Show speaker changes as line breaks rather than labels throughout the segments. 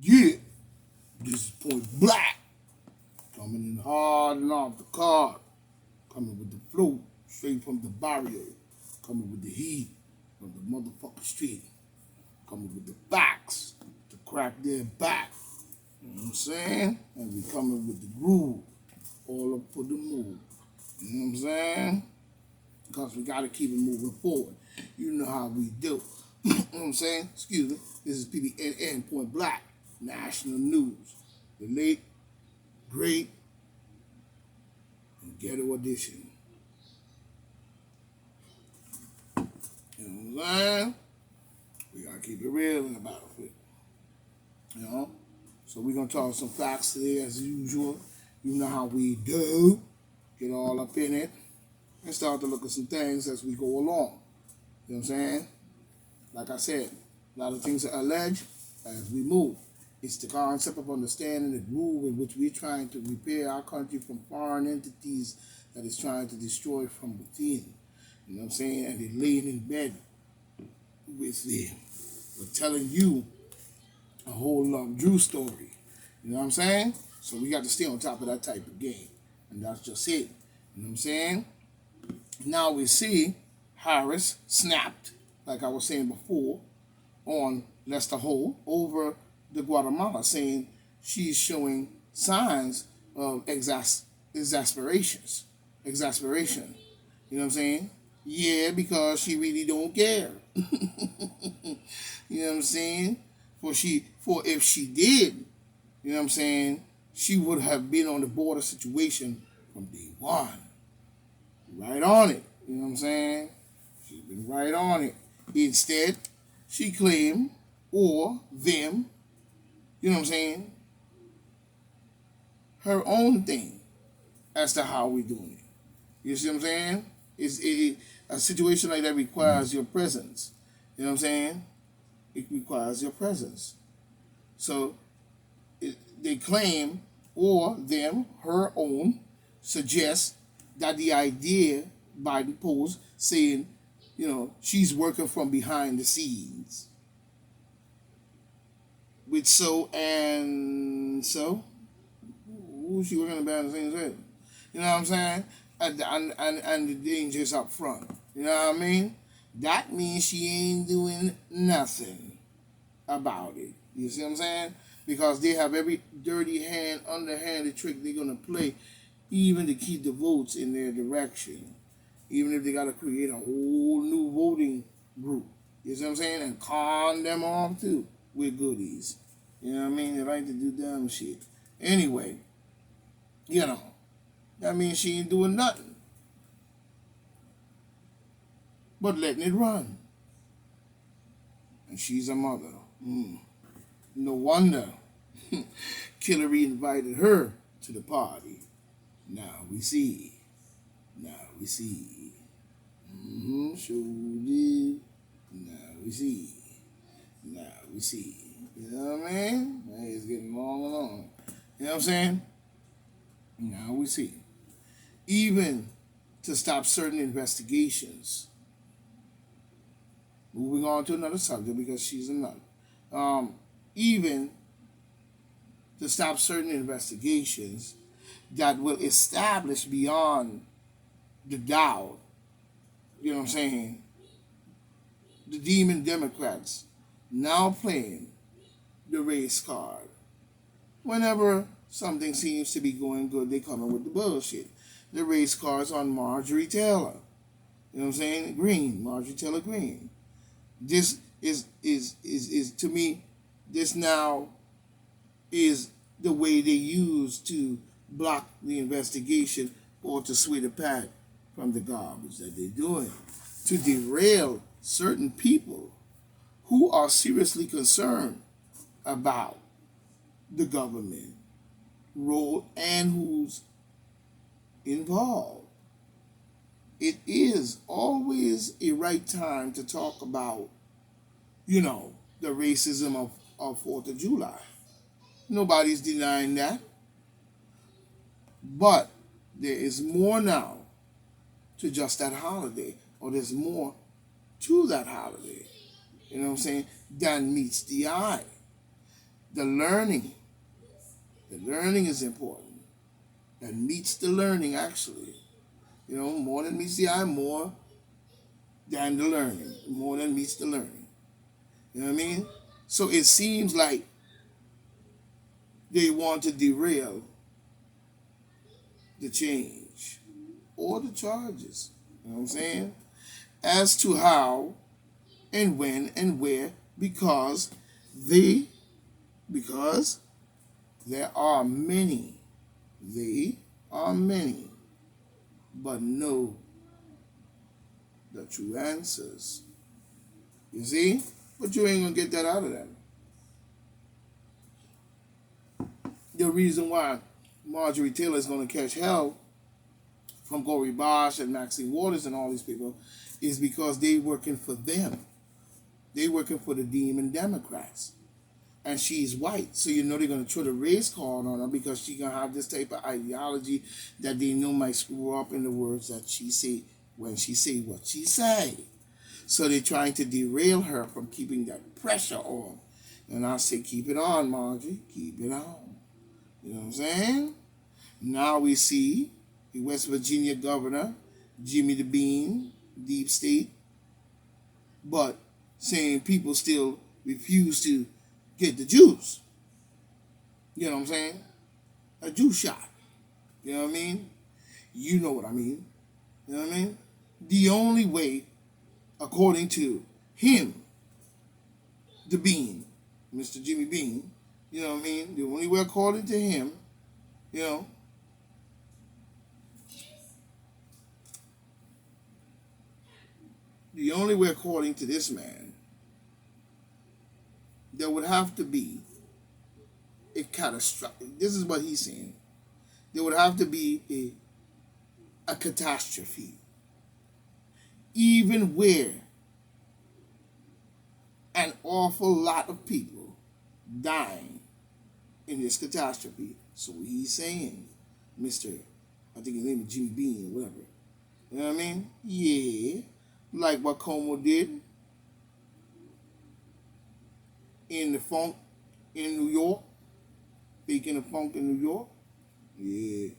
Yeah, this is Point Black. Coming in hard and off the card. Coming with the flow straight from the barrio. Coming with the heat from the motherfucking street. Coming with the facts to crack their back. You know what I'm saying? And we coming with the groove. All up for the move. You know what I'm saying? Because we got to keep it moving forward. You know how we do. You know what I'm saying? Excuse me. This is PBNN Point Black. National News. The late, great, and ghetto edition. You know what I'm saying? We got to keep it real in the battlefield. You know? So we're going to talk some facts today as usual. You know how we do. Get all up in it. And start to look at some things as we go along. You know what I'm saying? Like I said, a lot of things are alleged as we move. It's the concept of understanding the groove in which we're trying to repair our country from foreign entities that is trying to destroy from within. You know what I'm saying? And they're laying in bed with them. We're telling you a whole Drew story. You know what I'm saying? So we got to stay on top of that type of game. And that's just it. You know what I'm saying? Now we see Harris snapped, like I was saying before, on Lester Holt over the Guatemala, saying she's showing signs of exasperation. You know what I'm saying? Yeah, because she really don't care. You know what I'm saying? For if she did, you know what I'm saying, she would have been on the border situation from day one. Right on it. You know what I'm saying? She's been right on it. Instead, she claimed, or them, you know what I'm saying, her own thing as to how we doing it. You see what I'm saying? A situation like that requires your presence. You know what I'm saying? It requires your presence. So they claim, or them, her own, suggests that the idea Biden posed, saying, you know, she's working from behind the scenes. With so and so. Who's she working behind the scenes with? You know what I'm saying? And the dangers up front. You know what I mean? That means she ain't doing nothing about it. You see what I'm saying? Because they have every dirty hand, underhanded trick they're going to play, even to keep the votes in their direction. Even if they got to create a whole new voting group. You see what I'm saying? And con them off too with goodies. You know what I mean? They like to do dumb shit. Anyway, you know, that means she ain't doing nothing but letting it run. And she's a mother. No wonder Hillary invited her to the party. Now we see. Now we see. Sure did. Now we see. Now we see. You know what I mean? It's getting long and long. You know what I'm saying? Now we see. Even to stop certain investigations. Moving on to another subject because she's another. Even to stop certain investigations that will establish beyond the doubt, you know what I'm saying, the demon Democrats now playing the race card. Whenever something seems to be going good, they come in with the bullshit. The race cards on Marjorie Taylor. You know what I'm saying? Green, Marjorie Taylor Greene. This is to me, this now is the way they use to block the investigation or to sway the pack from the garbage that they're doing, to derail certain people who are seriously concerned about the government role and who's involved. It is always a right time to talk about, you know, the racism of 4th of July. Nobody's denying that. But there is more now to just that holiday, or there's more to that holiday, you know what I'm saying, than meets the eye. The learning. The learning is important. That meets the learning, actually. More than meets the eye, more than the learning. More than meets the learning. You know what I mean? So it seems like they want to derail the change or the charges. You know what I'm saying? As to how and when and where, they because there are many. They are many, but know the true answers. You see? But you ain't gonna get that out of them. The reason why Marjorie Taylor is gonna catch hell from Corey Bosch and Maxine Waters and all these people is because they working for them. They working for the demon Democrats. And she's white. So they're going to throw the race card on her because she's going to have this type of ideology that they know might screw up in the words that she say when she say what she say. So they're trying to derail her from keeping that pressure on. And I say, keep it on, Marjorie. Keep it on. You know what I'm saying? Now we see the West Virginia governor, Jimmy the Bean, deep state, but saying people still refuse to get the juice. You know what I'm saying? A juice shot. You know what I mean? You know what I mean. You know what I mean? The only way, according to him, the Bean, Mr. Jimmy Bean, you know what I mean? The only way, according to him, the only way, according to this man, there would have to be a catastrophic. This is what he's saying. There would have to be a catastrophe, even where an awful lot of people dying in this catastrophe. So he's saying, Mr. I think his name is Jimmy Bean or whatever. You know what I mean? Yeah, like what Como did in the funk in New York. Speaking of funk in New York, yeah.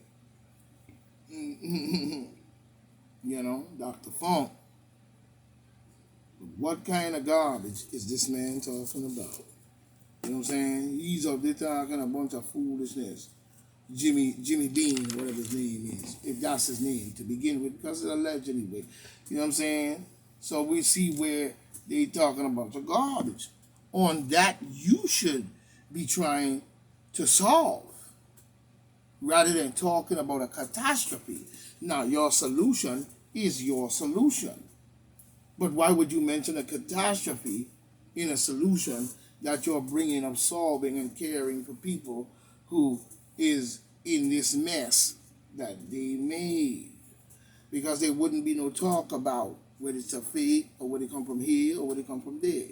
Dr. Funk. What kind of garbage is this man talking about? You know what I'm saying? He's up there talking a bunch of foolishness. Jimmy Bean, whatever his name is, if that's his name to begin with, because it's alleged anyway. You know what I'm saying? So we see where they talking about the garbage. On that, you should be trying to solve rather than talking about a catastrophe. Now, your solution is your solution. But why would you mention a catastrophe in a solution that you're bringing up solving and caring for people who is in this mess that they made? Because there wouldn't be no talk about whether it's a fake or where they come from here or where they come from there.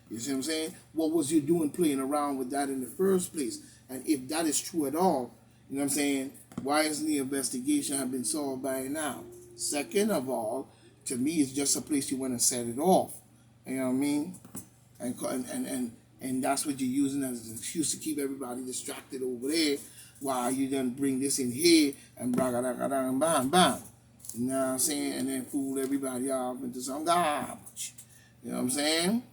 You see what I'm saying? What was you doing playing around with that in the first place? And if that is true at all, you know what I'm saying, why isn't the investigation have been solved by now? Second of all, to me, it's just a place you want to set it off. You know what I mean? And that's what you're using as an excuse to keep everybody distracted over there while you then bring this in here and bam, bam, bam. You know what I'm saying? And then fool everybody off into some garbage. You know what I'm saying?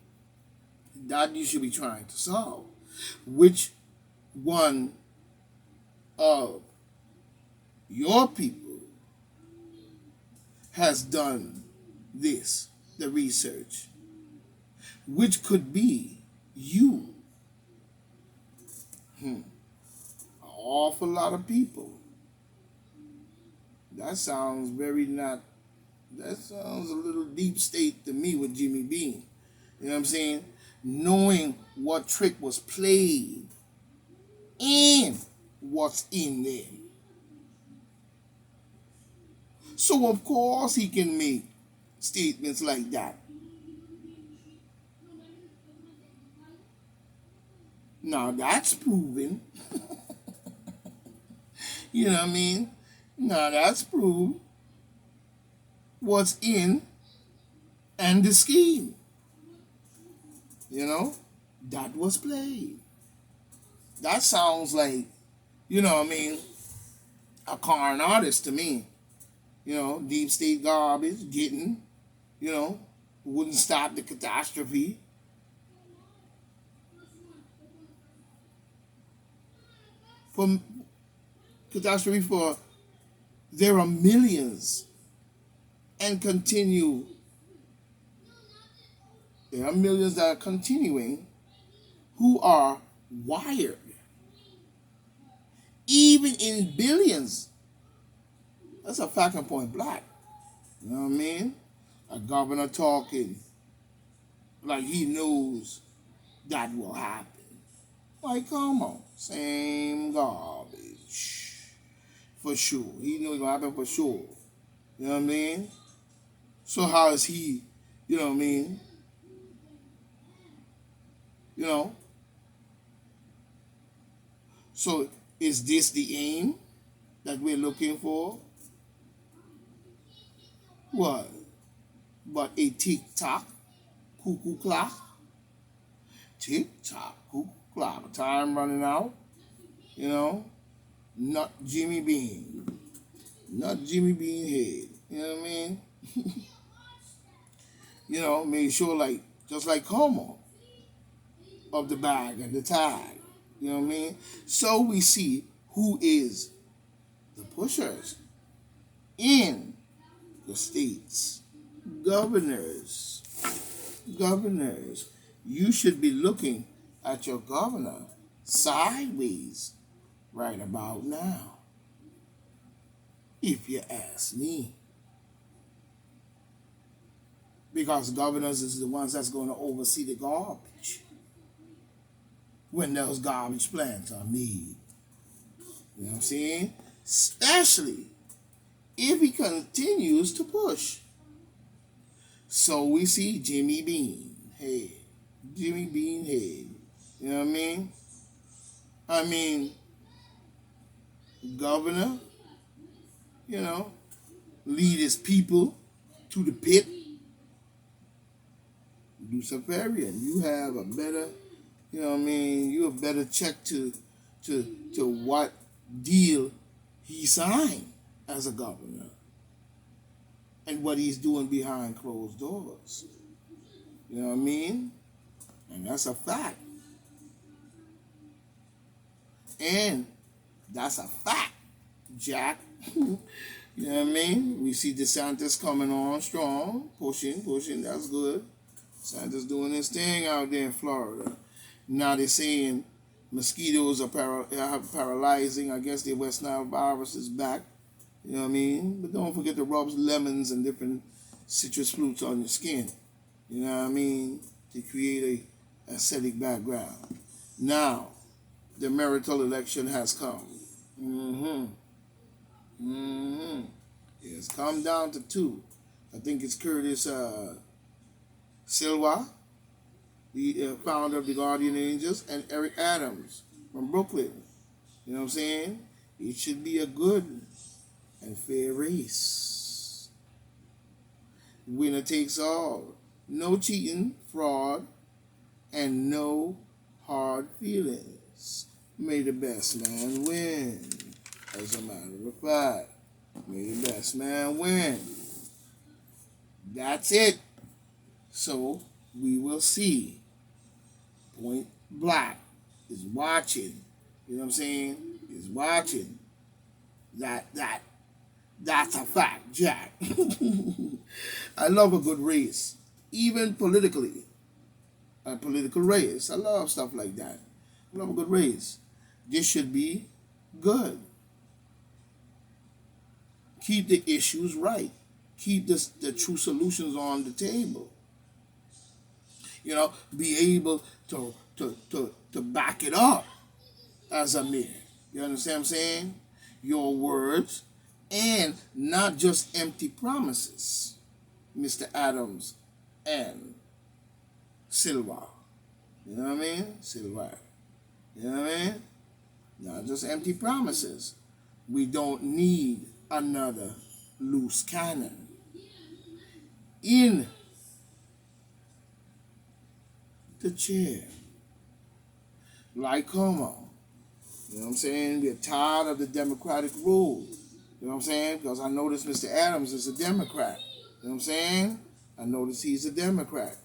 That you should be trying to solve. Which one of your people has done this, the research? Which could be you. An awful lot of people. That sounds that sounds a little deep state to me with Jimmy Bean. You know what I'm saying? Knowing what trick was played and what's in there. So of course he can make statements like that. Now that's proven. You know what I mean? Now that's proved what's in and the scheme. That was played. That sounds like, you know what I mean, a con artist to me. You know, deep state garbage, getting, you know, wouldn't stop the catastrophe. For catastrophe for there are millions and continue. There are millions that are continuing who are wired, even in billions. That's a fact and point black. You know what I mean? A governor talking like he knows that will happen. Like, come on, same garbage. For sure. He knows it's gonna happen for sure. You know what I mean? So how is he, you know what I mean? You know? So is this the aim that we're looking for? What? But a tick-tock, cuckoo clock? Tick-tock, cuckoo clock. Time running out, you know? Not Jimmy Bean. Not Jimmy Bean head. You know what I mean? You know, made sure like, just like Como of the bag and the tag. You know what I mean? So we see who is the pushers in the states. Governors. Governors. You should be looking at your governor sideways right about now. If you ask me. Because governors is the ones that's going to oversee the garbage when those garbage plans are made. You know what I'm saying? Especially if he continues to push. So we see Jimmy Bean head. Jimmy Bean head. You know what I mean? I mean, governor, you know, lead his people to the pit. Luciferian, you have a better, you know what I mean, you have better check to what deal he signed as a governor and what he's doing behind closed doors. You know what I mean? And that's a fact. And that's a fact, Jack. You know what I mean? We see DeSantis coming on strong, pushing, that's good. DeSantis doing his thing out there in Florida. Now they're saying mosquitoes are paralyzing. I guess the West Nile virus is back. You know what I mean? But don't forget to rub lemons and different citrus fruits on your skin. You know what I mean? To create a aesthetic background. Now, the marital election has come. It's come down to two. I think it's Curtis Silva, the founder of the Guardian Angels, and Eric Adams from Brooklyn. You know what I'm saying? It should be a good and fair race. Winner takes all. No cheating, fraud, and no hard feelings. May the best man win. As a matter of fact, may the best man win. That's it. So we will see. Point Black is watching. You know what I'm saying? Is watching. That's a fact, Jack. I love a good race. Even politically. A political race. I love stuff like that. I love a good race. This should be good. Keep the issues right. Keep the true solutions on the table. You know, be able to back it up as a man. You understand what I'm saying? Your words and not just empty promises, Mr. Adams and Silva. You know what I mean? Silva. You know what I mean? Not just empty promises. We don't need another loose cannon in the chair. Like Como. You know what I'm saying? We're tired of the Democratic rule. You know what I'm saying? Because I noticed Mr. Adams is a Democrat. You know what I'm saying? I noticed he's a Democrat.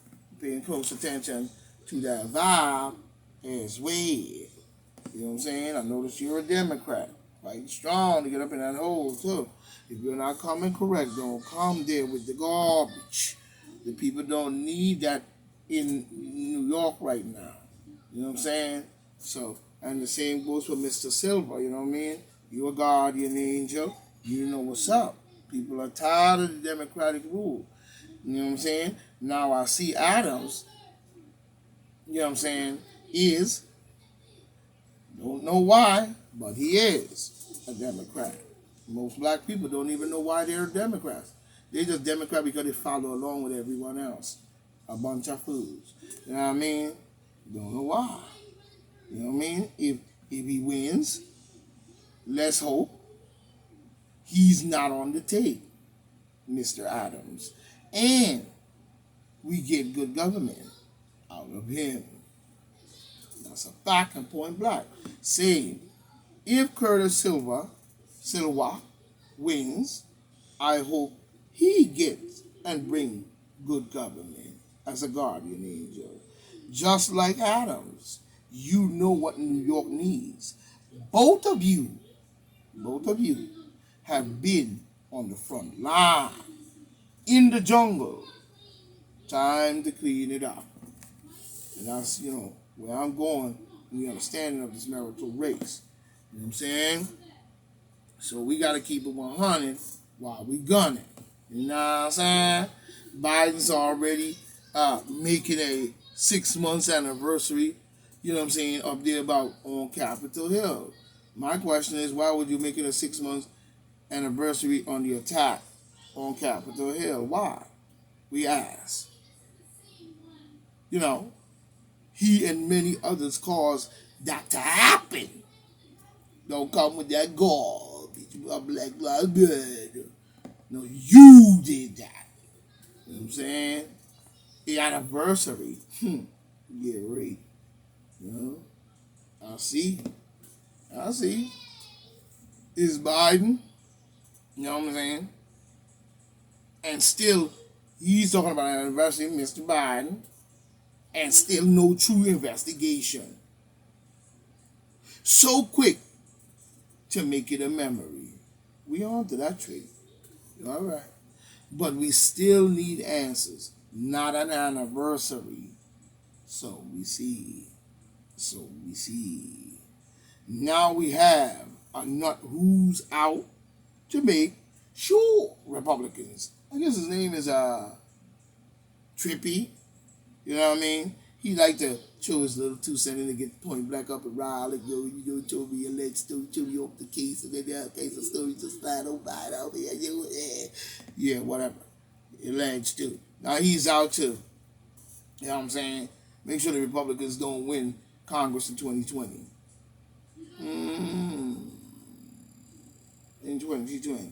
Paying close attention to that vibe as well. You know what I'm saying? I noticed you're a Democrat. Fighting strong to get up in that hole, too. If you're not coming correct, don't come there with the garbage. The people don't need that in New York right now. You know what I'm saying? So, and the same goes for Mr. Silver, you know what I mean? You're a guardian angel. You know what's up. People are tired of the Democratic rule. You know what I'm saying? Now I see Adams, you know what I'm saying, is, don't know why, but he is a Democrat. Most black people don't even know why they're Democrats. They're just Democrat because they follow along with everyone else. A bunch of fools. You know what I mean? Don't know why. You know what I mean? If he wins, let's hope he's not on the tape, Mr. Adams. And we get good government out of him. That's a fact and point blank. Saying, if Curtis Silva wins, I hope he gets and bring good government as a guardian angel. Just like Adams, you know what New York needs. Both of you have been on the front line, in the jungle. Time to clean it up. And that's, where I'm going in the understanding of this marital race. You know what I'm saying? So we got to keep it 100 while we gunning. You know what I'm saying? Biden's already making a 6 months anniversary, you know what I'm saying, up there about on Capitol Hill. My question is, why would you make it a 6 months anniversary on the attack on Capitol Hill? Why? We ask. He and many others caused that to happen. Don't come with that garbage. Black lives good. No, you did that. You know what I'm saying? The anniversary. Yeah, right. I see. Is Biden, you know what I'm saying? And still, he's talking about an anniversary, Mr. Biden, and still no true investigation. So quick to make it a memory. We on to that trick. All right. But we still need answers, not an anniversary. So we see. Now we have a nut who's out to make sure Republicans. I guess his name is Trippy. You know what I mean? He like to show his little 2 cents and get point black up and Riley go, show me a lead story, show me off the case, and then the case of story just slide over it over here. Yeah, whatever. Alleged too. Now he's out to, you know what I'm saying, make sure the Republicans don't win Congress in 2020. In 2020.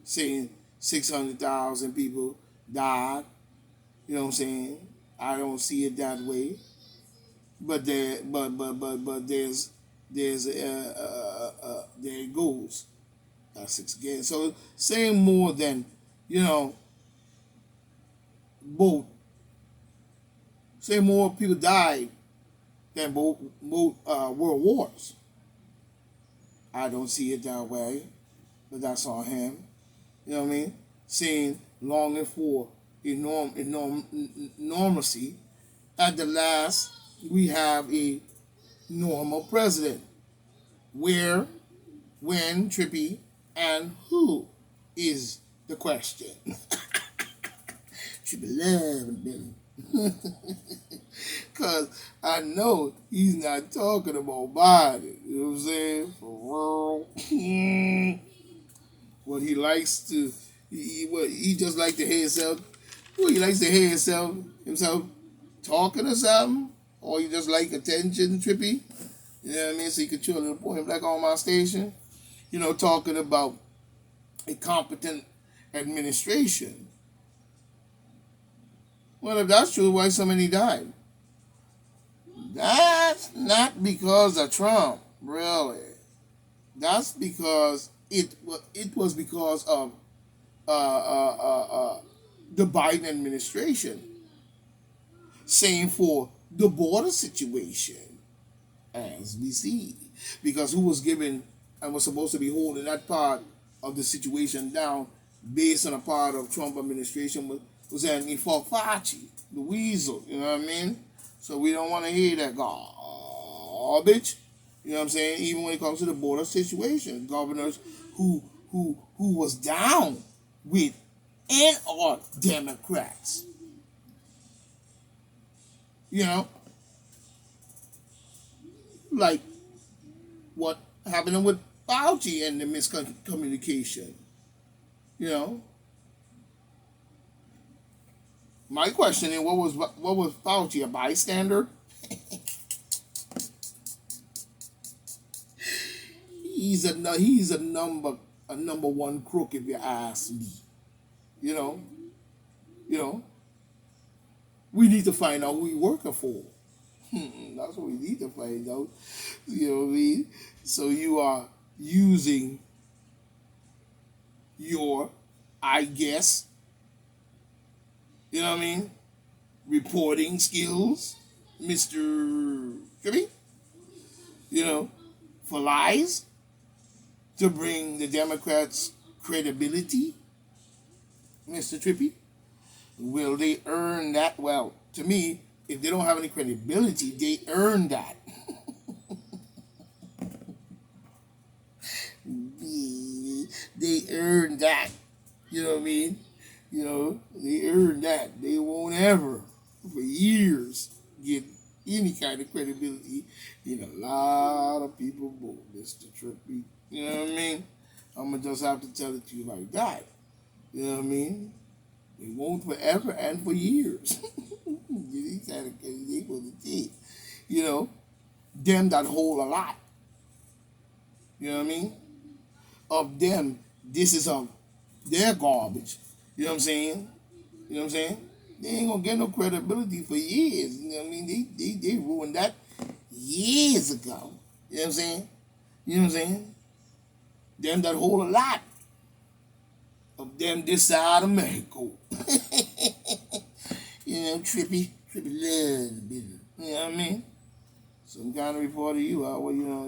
Saying 600,000 people died. You know what I'm saying? I don't see it that way. But there it goes. That's 6 again. So saying more than, both. Say more people died than both world wars. I don't see it that way, but that's on him. You know what I mean? Saying longing for normalcy. At the last, we have a normal president. Where, when, Trippy, and who is the question. Trippy love them. Because I know he's not talking about Biden. You know what I'm saying? For real. What he likes to, he just likes to hear himself. Well, he likes to hear himself talking or something. Or he just like attention, Trippy. You know what I mean? So he could chill a little point black on my station. Talking about a competent administration. Well, if that's true, why so many died? That's not because of Trump. Really. That's because it was because of the Biden administration. Same for the border situation, as we see, because who was given and was supposed to be holding that part of the situation down, based on a part of Trump administration, was Anthony Fauci, the weasel. You know what I mean? So we don't want to hear that garbage. You know what I'm saying? Even when it comes to the border situation, governors who was down with and are Democrats. You know, like what happened with Fauci and the miscommunication. You know, my question is, what was Fauci, a bystander? He's a number one crook, if you ask me. You know, you know, we need to find out who we working for. That's what we need to find out. You know what I mean? So you are using your, I guess, you know what I mean, reporting skills, Mr. Trippy, you know, for lies to bring the Democrats credibility, Mr. Trippy. Will they earn that? Well, to me, if they don't have any credibility, they earn that. They earn that. You know what I mean? You know, they earn that. They won't ever, for years, get any kind of credibility in a lot of people book, Mr. Trippy. You know what I mean? I'm going to just have to tell it to you like that. You know what I mean? They won't forever and for years. You kind of able to take. You know, them that hold a lot. You know what I mean? Of them, this is of their garbage. You know what I'm saying? You know what I'm saying? They ain't gonna get no credibility for years. You know what I mean? They ruined that years ago. You know what I'm saying? You know what I'm saying? Them that hold a lot of them this side of Mexico. You know, trippy love business. You know what I mean? Some kind of reporter you are. Well, you know,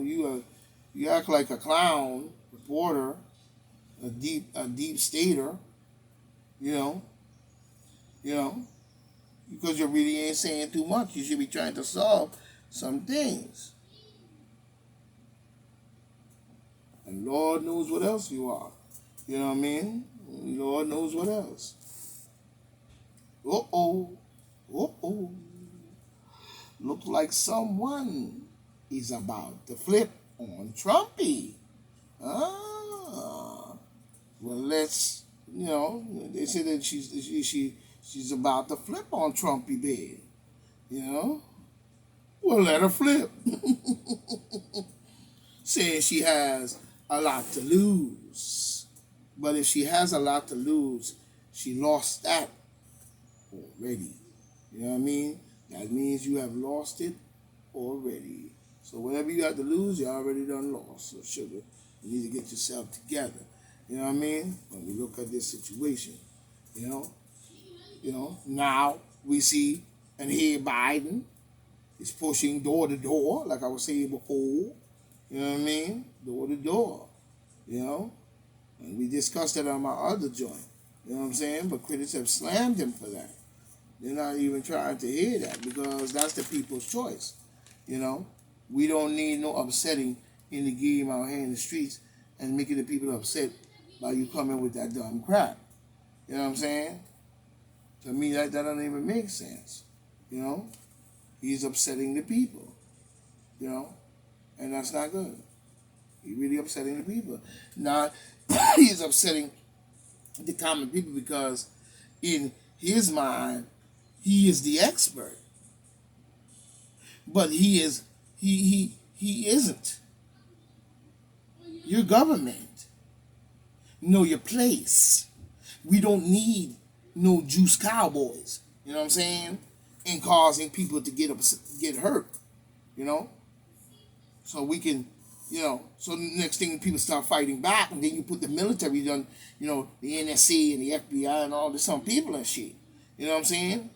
you act like a clown reporter, a deep stater. You know, because you really ain't saying too much. You should be trying to solve some things. And Lord knows what else you are. You know what I mean? Lord knows what else. Uh-oh. Uh-oh. Looks like someone is about to flip on Trumpy. Ah. Well, let's, they say that she's about to flip on Trumpy bed. You know? Well, let her flip. Saying she has a lot to lose. But if she has a lot to lose, she lost that already. You know what I mean? That means you have lost it already. So whatever you have to lose, you already done lost. So sugar, you need to get yourself together. You know what I mean? When we look at this situation, now we see and hear Biden is pushing door to door, like I was saying before. You know what I mean? Door to door. And we discussed that on my other joint. You know what I'm saying? But critics have slammed him for that. They're not even trying to hear that because that's the people's choice. We don't need no upsetting in the game out here in the streets and making the people upset by you coming with that dumb crap. You know what I'm saying? To me, that doesn't even make sense. He's upsetting the people. And that's not good. He's really upsetting the people. Now, he's upsetting the common people because in his mind, he is the expert. But he isn't. Your government. Know your place. We don't need no juice cowboys. You know what I'm saying? And causing people to get hurt. So we can You know, so next thing people start fighting back, and then you put the military done, you know, the NSC and the FBI and all this some people and shit. You know what I'm saying?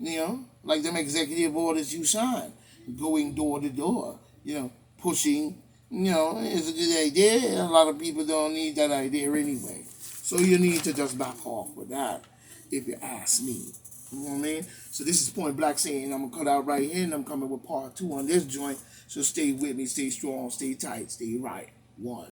You know, like them executive orders you sign, going door to door. You know, pushing. You know, is a good idea. A lot of people don't need that idea anyway. So you need to just back off with that, if you ask me. You know what I mean? So this is Point Black saying I'm gonna cut out right here, and I'm coming with part 2 on this joint. So stay with me, stay strong, stay tight, stay right. One.